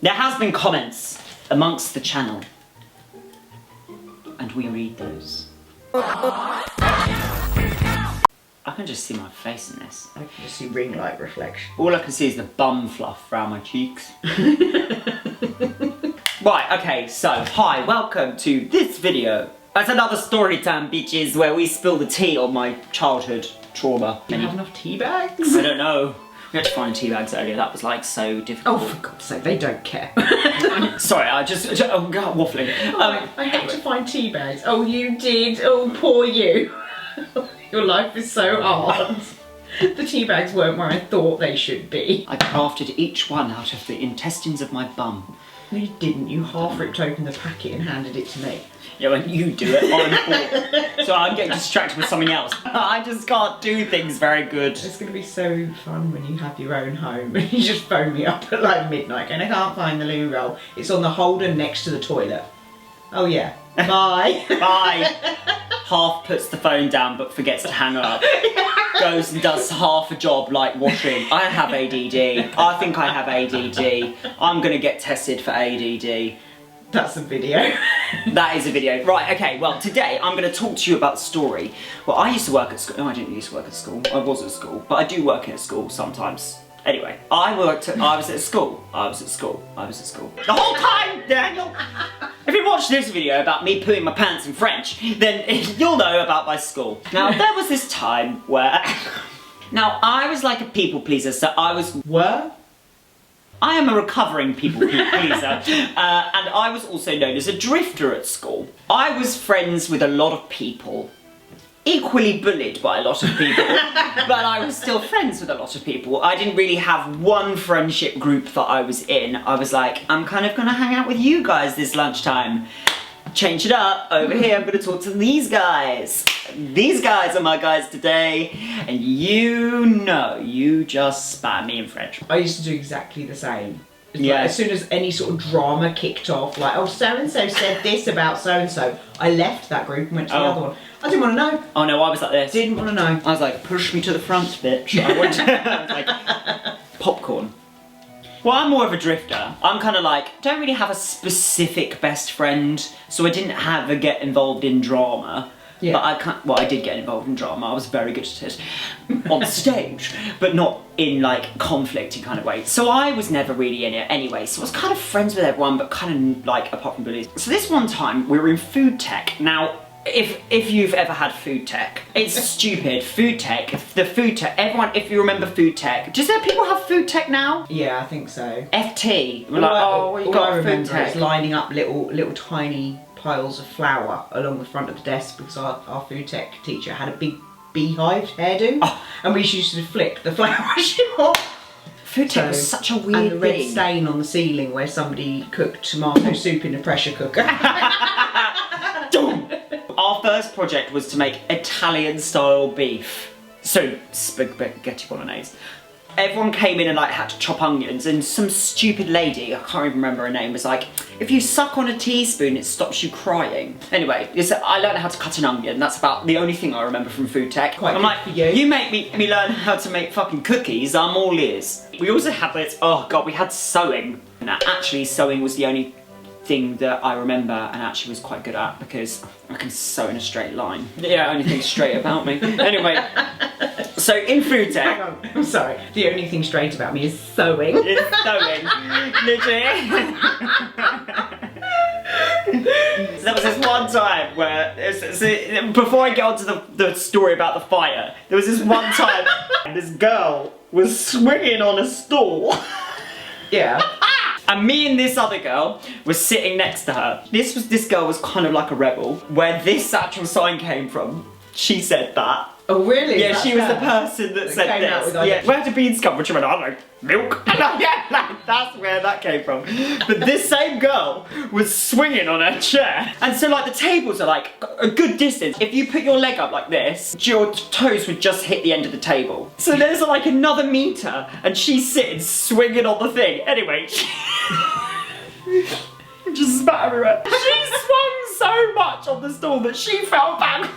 There has been comments amongst the channel, and we read those. I can just see my face in this. I can just see ring light reflection. All I can see is the bum fluff around my cheeks. Right, okay, so hi, welcome to this video. It's another story time, bitches, where we spill the tea on my childhood trauma. Do you have enough tea bags? I don't know. We had to find tea bags earlier. That was like so difficult. Oh, for God's sake, they don't care. Sorry, oh God, waffling. I had to find tea bags. Oh, you did. Oh, poor you. Your life is so hard. The tea bags weren't where I thought they should be. I crafted each one out of the intestines of my bum. No, you didn't. You half ripped open the packet and handed it to me. Yeah, when you do it, I'm bored. So I'm getting distracted with something else. I just can't do things very good. It's going to be so fun when you have your own home and you just phone me up at like midnight and I can't find the loo roll. It's on the holder next to the toilet. Oh yeah. Bye. Bye. Half puts the phone down but forgets to hang up. Goes and does half a job like washing. I have ADD. I think I have ADD. I'm going to get tested for ADD. That's a video. That is a video. Right, okay, well today I'm going to talk to you about a story. Well, I used to work at school. No, I didn't used to work at school. I was at school, but I do work in a school sometimes. Anyway, I was at school. The whole time, Daniel! If you watch this video about me pooing my pants in French, then you'll know about my school. Now, there was this time where... Now, I was like a people pleaser, so I was... I am a recovering people pleaser, and I was also known as a drifter at school. I was friends with a lot of people, equally bullied by a lot of people, but I was still friends with a lot of people. I didn't really have one friendship group that I was in. I was like, I'm kind of gonna hang out with you guys this lunchtime. Change it up. Over here, I'm going to talk to these guys. These guys are my guys today, and you just spam me in French. I used to do exactly the same. Yeah. Like, as soon as any sort of drama kicked off, like, oh, so-and-so said this about so-and-so, I left that group and went to the other one. I didn't want to know. Oh no, I was like this. Didn't want to know. I was like, push me to the front, bitch. I was like, popcorn. Well, I'm more of a drifter. I'm kind of like, don't really have a specific best friend, so I didn't get involved in drama. Yeah. But I did get involved in drama. I was very good at it on stage, but not in like conflicty kind of way. So I was never really in it anyway. So I was kind of friends with everyone, but kind of like apart from bullies. So this one time we were in food tech. Now, if you've ever had food tech, it's stupid. Food tech, everyone, if you remember food tech, does there people have food tech now? Yeah, I think so. FT, we're like, oh, we got food tech. Is lining up little tiny piles of flour along the front of the desk because our food tech teacher had a big beehive hairdo, and we used to flick the flour off. Food tech was such a weird thing. And the red stain on the ceiling where somebody cooked tomato soup in a pressure cooker. Our first project was to make Italian-style beef. So, spaghetti bolognese. Everyone came in and like had to chop onions, and some stupid lady, I can't even remember her name, was like, if you suck on a teaspoon, it stops you crying. Anyway, I learned how to cut an onion. That's about the only thing I remember from food tech. Quite I'm good like, for you. You make me learn how to make fucking cookies, I'm all ears. We also had this, oh god, we had sewing. And actually, sewing was the only thing that I remember and actually was quite good at because I can sew in a straight line. Yeah, only thing straight about me. Anyway, so in food tech... Hang on, I'm sorry. The only thing straight about me is sewing. It's sewing. Literally. So there was this one time where, before I get onto the story about the fire, there was this one time this girl was swinging on a stool. Yeah. And me and this other girl was sitting next to her. This girl was kind of like a rebel. Where this actual sign came from, she said that. Oh really? Yeah, she was the person that said this. Yeah. Where did beans come from? She went, I don't know, milk. Yeah, like, that's where that came from. But this same girl was swinging on her chair. And so like the tables are like a good distance. If you put your leg up like this, your toes would just hit the end of the table. So there's like another meter and she's sitting swinging on the thing. Anyway, just spat everywhere. She swung so much on the stool that she fell back.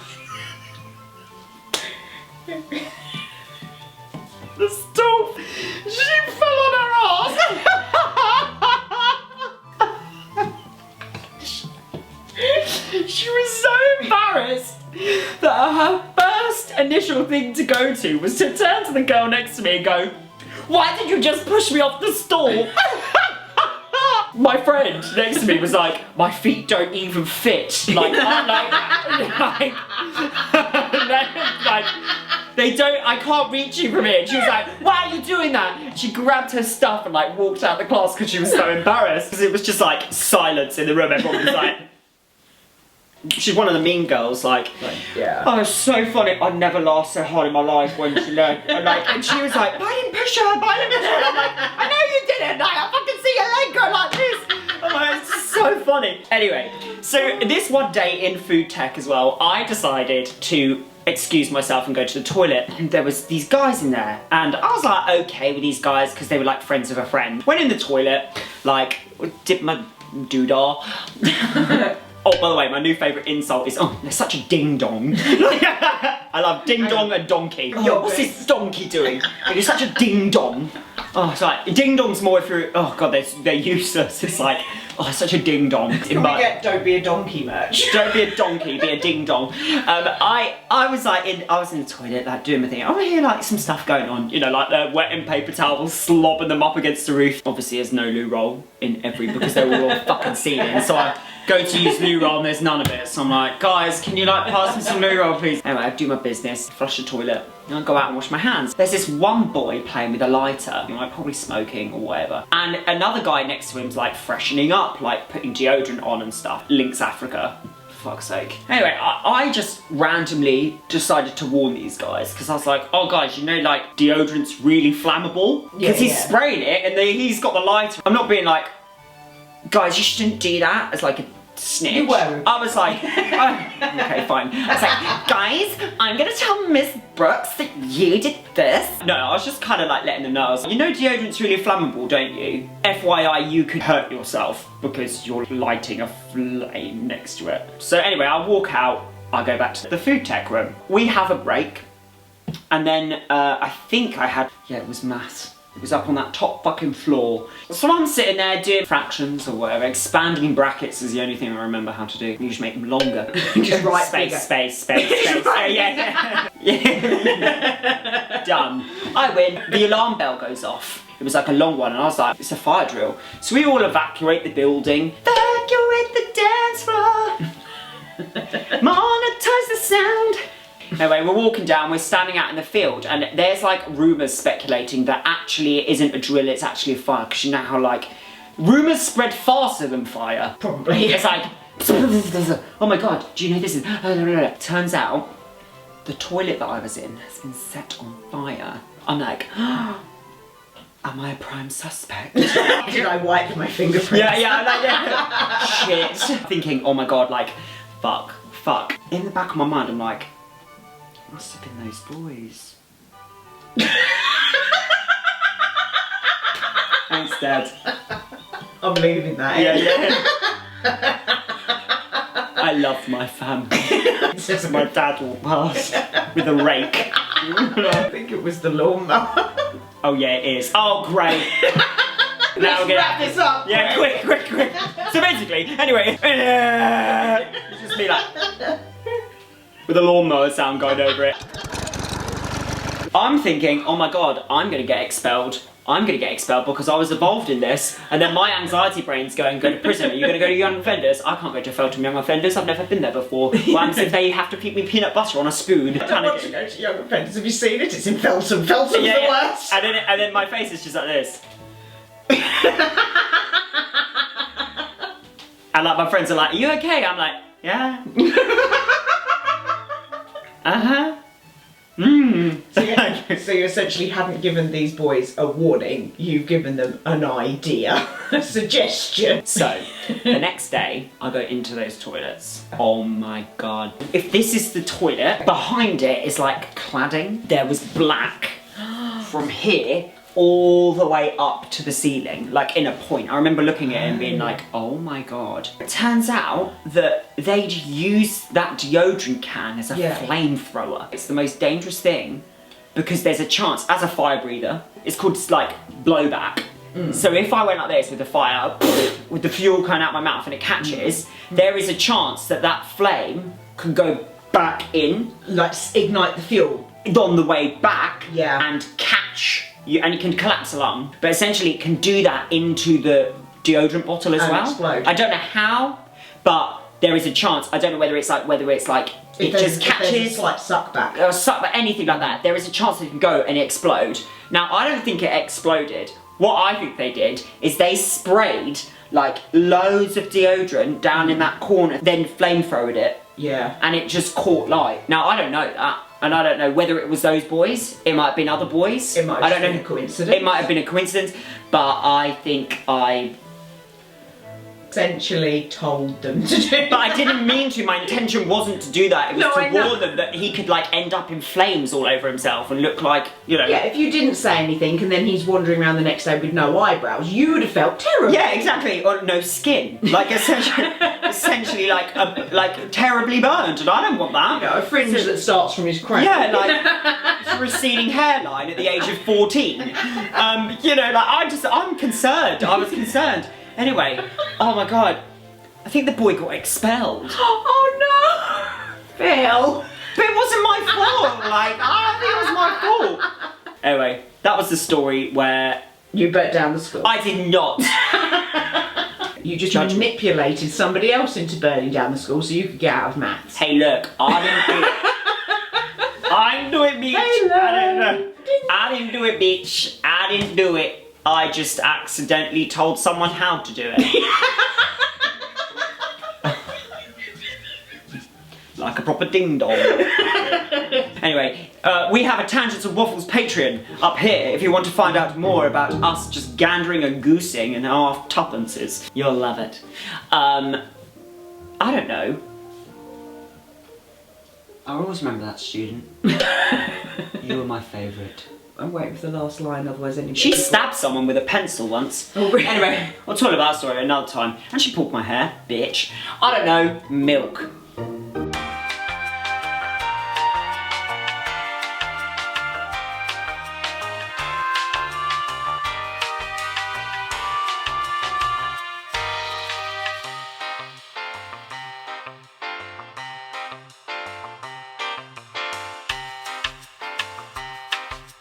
The stool, she fell on her ass. she was so embarrassed that her first initial thing to go to was to turn to the girl next to me and go, "Why did you just push me off the stool?" My friend next to me was like, "My feet don't even fit. Like they don't, I can't reach you from here." She was like, "Why are you doing that?" She grabbed her stuff and like walked out of the class because she was so embarrassed. Because it was just like silence in the room. Everyone was like, she's one of the mean girls, like, yeah. Oh, it's so funny. I never laughed so hard in my life when she learned. And she was like, "I didn't push her, but I didn't push her." I'm like, "I know you didn't. Like, I fucking see your leg go like this." I'm like, it's just so funny. Anyway, so this one day in food tech as well, I decided to excuse myself and go to the toilet. And there was these guys in there, and I was like okay with these guys because they were like friends of a friend. Went in the toilet, like dipped my doodah. Oh, by the way, my new favourite insult is, "Oh, they're such a ding-dong." I love ding-dong and donkey. Yo, what's this donkey doing? You're such a ding-dong. Oh, it's like, ding-dong's more if you're, oh god, they're useless. It's like, oh, such a ding-dong. Can we get "Don't be a donkey" merch? Don't be a donkey, be a ding-dong. I was like, I was in the toilet, like, doing my thing. I hear like some stuff going on, you know, like they're wetting paper towels, slobbing them up against the roof. Obviously, there's no loo roll in every, because they were all fucking sealing. So I go to use loo roll and there's none of it. So I'm like, "Guys, can you like pass me some loo roll, please?" Anyway, I do my business, flush the toilet, and I go out and wash my hands. There's this one boy playing with a lighter, you know, like probably smoking or whatever. And another guy next to him's like freshening up, like putting deodorant on and stuff. Links Africa. For fuck's sake. Anyway, I just randomly decided to warn these guys because I was like, "Oh guys, you know like deodorant's really flammable?" Because he's spraying it and he's got the lighter. I'm not being like, "Guys, you shouldn't do that," as like a snitch. You were. I was like, oh, okay, fine. I was like, "Guys, I'm gonna tell Miss Brooks that you did this." No, I was just kind of like letting them know. I was like, "You know deodorant's really flammable, don't you? FYI, you could hurt yourself because you're lighting a flame next to it." So anyway, I walk out, I go back to the food tech room. We have a break, and then I think I had, yeah, it was maths. It was up on that top fucking floor. So I'm sitting there doing fractions or whatever. Expanding brackets is the only thing I remember how to do. You just make them longer. Just write space, bigger. space, space. Yeah. Done. I win. The alarm bell goes off. It was like a long one, and I was like, it's a fire drill. So we all evacuate the building. Evacuate the dance floor. Monetize the sound. Anyway, we're walking down, we're standing out in the field, and there's like rumours speculating that actually it isn't a drill, it's actually a fire, because you know how like, rumours spread faster than fire. Probably. It's like, oh my god, do you know this is, turns out, the toilet that I was in has been set on fire. I'm like, am I a prime suspect? Did I wipe my fingerprints? Yeah, like, yeah. Shit. Thinking, oh my god, like, fuck. In the back of my mind, I'm like, must have been those boys. Thanks, Dad. I'm leaving that. Yeah. I love my family. So my dad walked past with a rake. I think it was the lawnmower. Oh yeah, it is. Oh great. Now we're gonna wrap this up. Yeah, quick. So basically, anyway, it's just me like with a lawnmower sound going over it. I'm thinking, oh my god, I'm gonna get expelled. I'm gonna get expelled because I was involved in this, and then my anxiety brain's going, go to prison. Are you gonna go to young offenders? I can't go to Feltham young offenders. I've never been there before. What happens if they have to feed me peanut butter on a spoon? I don't want to go to young offenders. Have you seen it? It's in Feltham. Feltham's the worst. And then my face is just like this. And like my friends are like, are you okay? I'm like, yeah. Uh-huh. So you essentially haven't given these boys a warning, you've given them an idea, a suggestion. So, the next day, I go into those toilets. Oh my god. If this is the toilet, behind it is like cladding. There was black from here all the way up to the ceiling, like in a point. I remember looking at it and being like, oh my god. It turns out that they'd used that deodorant can as a flamethrower. It's the most dangerous thing because there's a chance, as a fire breather, it's called like blowback. So if I went like this with the fire, with the fuel coming out my mouth and it catches, there is a chance that that flame can go back in. Like ignite the fuel. On the way back Yeah. and catch you, and it can collapse a lung. But essentially it can do that into the deodorant bottle as And well. explode. I don't know how, but there is a chance. I don't know whether it's like it just catches. If there's a slight suck back. Or but anything like that, there is a chance that it can go and explode. Now, I don't think it exploded. What I think they did is they sprayed like loads of deodorant down in that corner, then flamethrowed it, Yeah. and it just caught light. Now, I don't know that, and I don't know whether it was those boys. It might have been other boys. It might I have don't been know. a coincidence. It might have been a coincidence, but I think I. Essentially told them to do it. But I didn't mean to. My intention wasn't to do that. It was No, I to know. warn them that he could like end up in flames all over himself and look like, you know. Yeah, if you didn't say anything and then he's wandering around the next day with no eyebrows, you would have felt terrible. Yeah, exactly. Or no skin. Like essentially like terribly burned, and I don't want that. You know, a fringe that starts from his crown. Yeah, like receding hairline at the age of 14. You know, like I'm concerned. I was concerned. Anyway, oh my god, I think the boy got expelled. Oh no, Phil. But it wasn't my fault. Like I think it was my fault. Anyway, that was the story where You burnt down the school. I did not. You just Judge me. manipulated somebody else into burning down the school so you could get out of maths. Hey, look, I didn't do it. I didn't do it, bitch. Hello. I didn't do it, bitch. I didn't do it. I just accidentally told someone how to do it. Like a proper ding-dong. Anyway, we have a Tangents and Waffles Patreon up here if you want to find out more about us just gandering and goosing and our tuppences. You'll love it. I don't know. I'll always remember that student. You were my favourite. I'm waiting for the last line, otherwise anybody... She stabbed someone with a pencil once. Oh, really? Anyway, I'll tell you about that story another time. And she pulled my hair, bitch. I don't know, milk.